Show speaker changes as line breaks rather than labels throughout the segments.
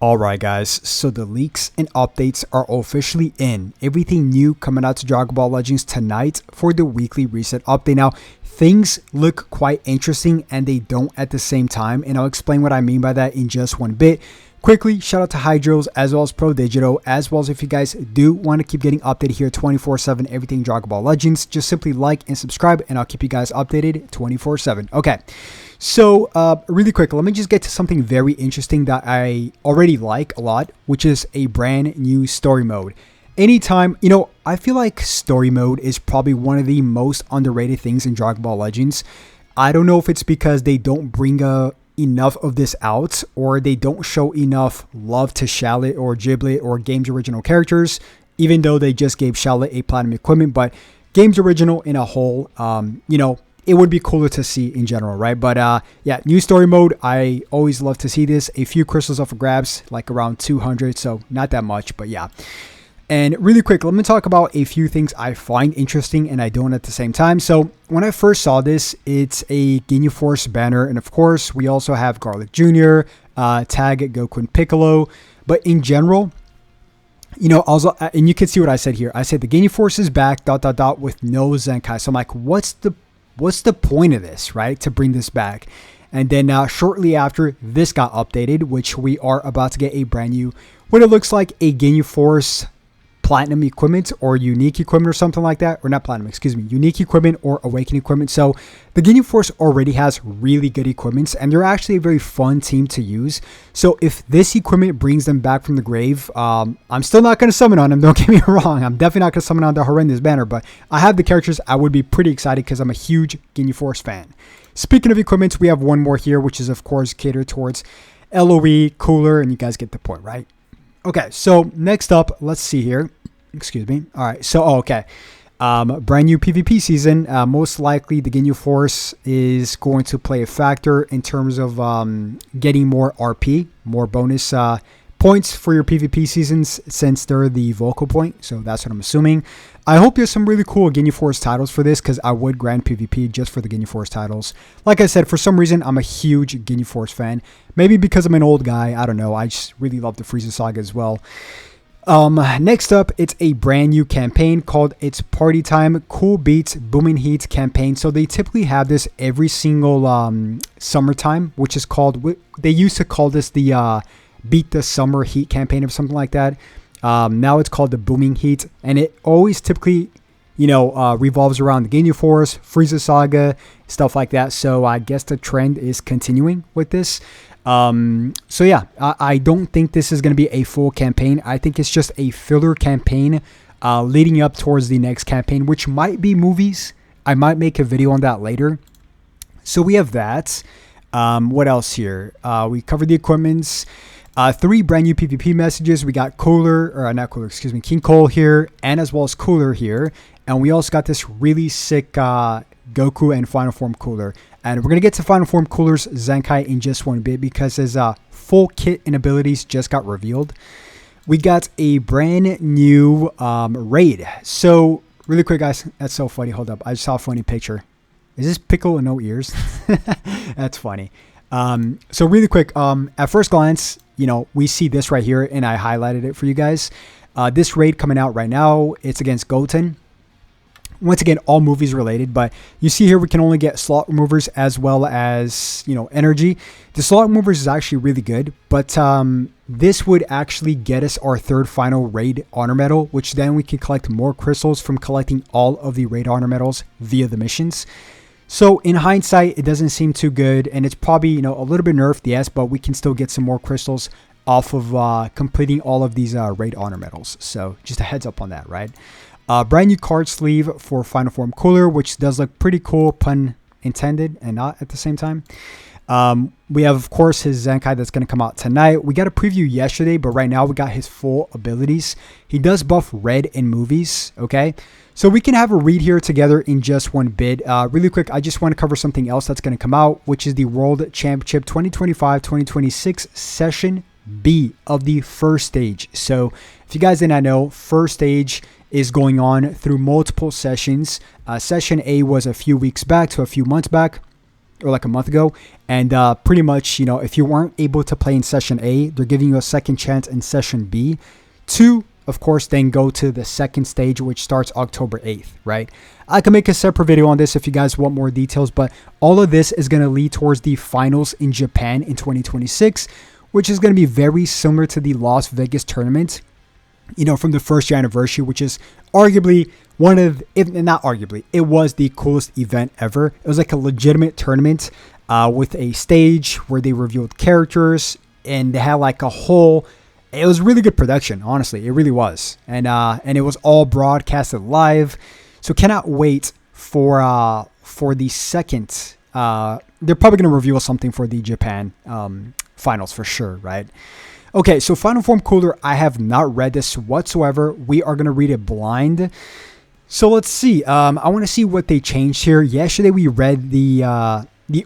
Alright guys, so the leaks and updates are officially in. Everything new coming out to Dragon Ball Legends tonight for the weekly reset update. Now, things look quite interesting and they don't at the same time, and I'll explain what I mean by that in just one bit. Quickly, shout out to Hydros as well as Pro Digital, as well as if you guys do want to keep getting updated here 24/7, everything Dragon Ball Legends, just simply like and subscribe and I'll keep you guys updated 24/7. Okay, so really quick, let me just get to something very interesting that I already like a lot, which is a brand new story mode. Anytime, I feel like story mode is probably one of the most underrated things in Dragon Ball Legends. I don't know if it's because they don't bring enough of this out, or they don't show enough love to Shallot or Giblet or Game's original characters, even though they just gave Shallot a platinum equipment. But Game's original in a whole, it would be cooler to see in general, right? But yeah, new story mode, I always love to see this. A few crystals up for grabs, like around 200, so not that much, but yeah. And really quick, let me talk about a few things I find interesting and I don't at the same time. So when I first saw this, it's a GINYU Force banner. And of course, we also have Garlic Jr., Tag, Goku, and Piccolo. But in general, also, and you can see what I said here. I said the GINYU Force is back, ... with no Zenkai. So I'm like, what's the point of this, right? To bring this back. And then shortly after, this got updated, which we are about to get a brand new, what it looks like a GINYU Force platinum equipment or unique equipment or something like that, or not platinum, excuse me, unique equipment or awakening equipment. So the GINYU Force already has really good equipments and they're actually a very fun team to use. So if this equipment brings them back from the grave, I'm still not going to summon on them, don't get me wrong. I'm definitely not going to summon on the horrendous banner, but I have the characters. I would be pretty excited because I'm a huge GINYU Force fan. Speaking of equipments, we have one more here, which is of course catered towards LOE, cooler, and you guys get the point, right? Okay, so next up, let's see here. Excuse me. All right, so okay. Brand new PvP season. Most likely the GINYU Force is going to play a factor in terms of getting more RP, more bonus points for your PvP seasons, since they're the vocal point. So that's what I'm assuming. I hope there's some really cool GINYU Force titles for this, because I would grant PvP just for the GINYU Force titles. Like I said, for some reason, I'm a huge GINYU Force fan. Maybe because I'm an old guy. I don't know. I just really love the Frieza Saga as well. Next up, it's a brand new campaign called It's Party Time Cool Beats Booming Heat campaign. So they typically have this every single summertime, which is called, they used to call this the Beat the Summer Heat campaign or something like that. Now it's called the Booming Heat, and it always typically, revolves around the GINYU Force, Frieza Saga, stuff like that. So I guess the trend is continuing with this. So yeah, I don't think this is going to be a full campaign. I think it's just a filler campaign leading up towards the next campaign, which might be movies. I might make a video on that later. So we have that. What else here? We covered the equipments. 3 brand new PvP messages. We got King Cole here, and as well as Cooler here. And we also got this really sick Goku and Final Form Cooler. And we're going to get to Final Form Cooler's Zenkai in just one bit, because his full kit and abilities just got revealed. We got a brand new raid. So really quick, guys, that's so funny. Hold up, I just saw a funny picture. Is this Pickle with no ears? That's funny. So really quick, at first glance, we see this right here, and I highlighted it for you guys. This raid coming out right now, it's against Goten. Once again, all movies related, but you see here we can only get slot removers as well as, energy. The slot removers is actually really good, but this would actually get us our 3rd final raid honor medal, which then we can collect more crystals from collecting all of the raid honor medals via the missions. So in hindsight, it doesn't seem too good, and it's probably, a little bit nerfed, yes, but we can still get some more crystals off of completing all of these raid honor medals. So just a heads up on that, right? Brand new card sleeve for Final Form Cooler, which does look pretty cool, pun intended and not at the same time. We have, of course, his Zenkai that's going to come out tonight. We got a preview yesterday, but right now we got his full abilities. He does buff red in movies, okay? So we can have a read here together in just one bit. Really quick, I just want to cover something else that's going to come out, which is the World Championship 2025-2026 Session B of the first stage. So if you guys did not know, first stage is going on through multiple sessions. Session A was a few weeks back to a few months back. or like a month ago. And pretty much, you know, if you weren't able to play in session A, they're giving you a second chance in session B to, of course, then go to the second stage, which starts October 8th, right? I can make a separate video on this if you guys want more details, but all of this is going to lead towards the finals in Japan in 2026, which is going to be very similar to the Las Vegas tournament, you know, from the first year anniversary, which is arguably one of, if not arguably, it was the coolest event ever. It was like a legitimate tournament with a stage where they revealed characters, and they had like a whole, it was really good production, honestly. It really was. And it was all broadcasted live. So cannot wait for the second, they're probably going to reveal something for the Japan finals for sure, right? Okay, so Final Form Cooler, I have not read this whatsoever. We are going to read it blind. So let's see. I want to see what they changed here. Yesterday we read the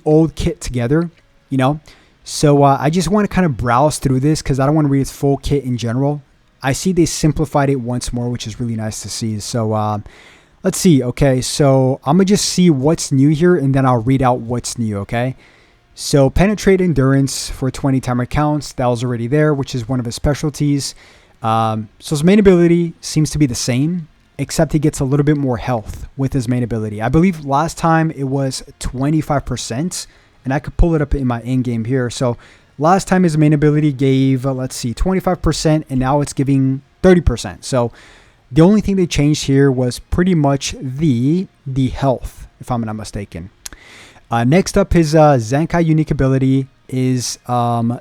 old kit together, you know. So I just want to kind of browse through this because I don't want to read its full kit in general. I see they simplified it once more, which is really nice to see. So let's see. Okay, so I'm going to just see what's new here, and then I'll read out what's new, okay? So Penetrate Endurance for 20 timer counts. That was already there, which is one of his specialties. So his main ability seems to be the same, except he gets a little bit more health with his main ability. I believe last time it was 25%, and I could pull it up in my in-game here. So last time his main ability gave, let's see, 25%, and now it's giving 30%. So the only thing they changed here was pretty much the health, if I'm not mistaken. Next up, his Zenkai unique ability is on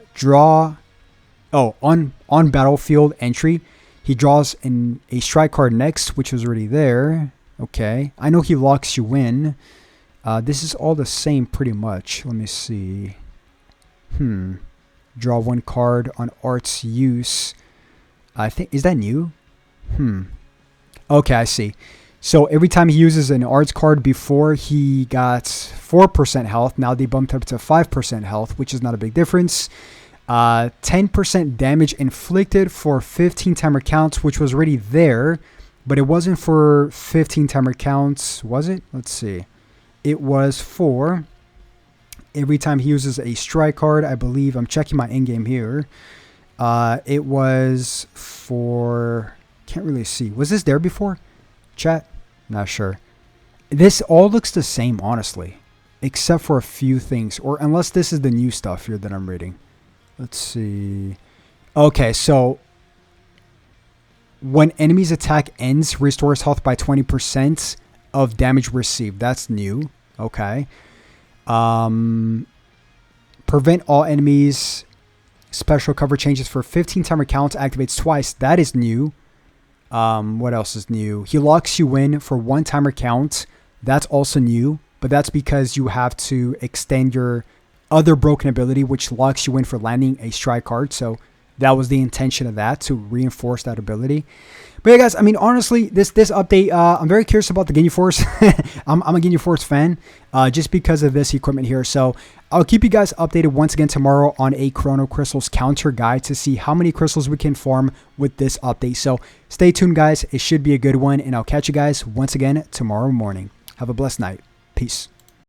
battlefield entry. He draws a strike card next, which was already there. Okay, I know he locks you in. This is all the same pretty much. Let me see. Draw one card on art's use. I think, is that new? Okay, I see. So every time he uses an arts card, before he got 4% health, now they bumped up to 5% health, which is not a big difference. 10% damage inflicted for 15 timer counts, which was already there, but it wasn't for 15 timer counts, was it? Let's see. It was for every time he uses a strike card, I believe. I'm checking my in-game here. It was for, can't really see. Was this there before? Chat? Not sure. This all looks the same, honestly, except for a few things, or unless this is the new stuff here that I'm reading. Let's see. Okay, so when enemy's attack ends, restores health by 20% of damage received. That's new. Okay. Prevent all enemies. Special cover changes for 15 timer counts. Activates twice. That is new. What else is new? He locks you in for 1 timer count. That's also new, but that's because you have to extend your other broken ability, which locks you in for landing a strike card. So that was the intention of that, to reinforce that ability. But yeah, guys, I mean, honestly, this update, I'm very curious about the GINYU Force. I'm a GINYU Force fan, just because of this equipment here. So I'll keep you guys updated once again tomorrow on a Chrono Crystals counter guide to see how many crystals we can farm with this update. So stay tuned, guys. It should be a good one, and I'll catch you guys once again tomorrow morning. Have a blessed night. Peace.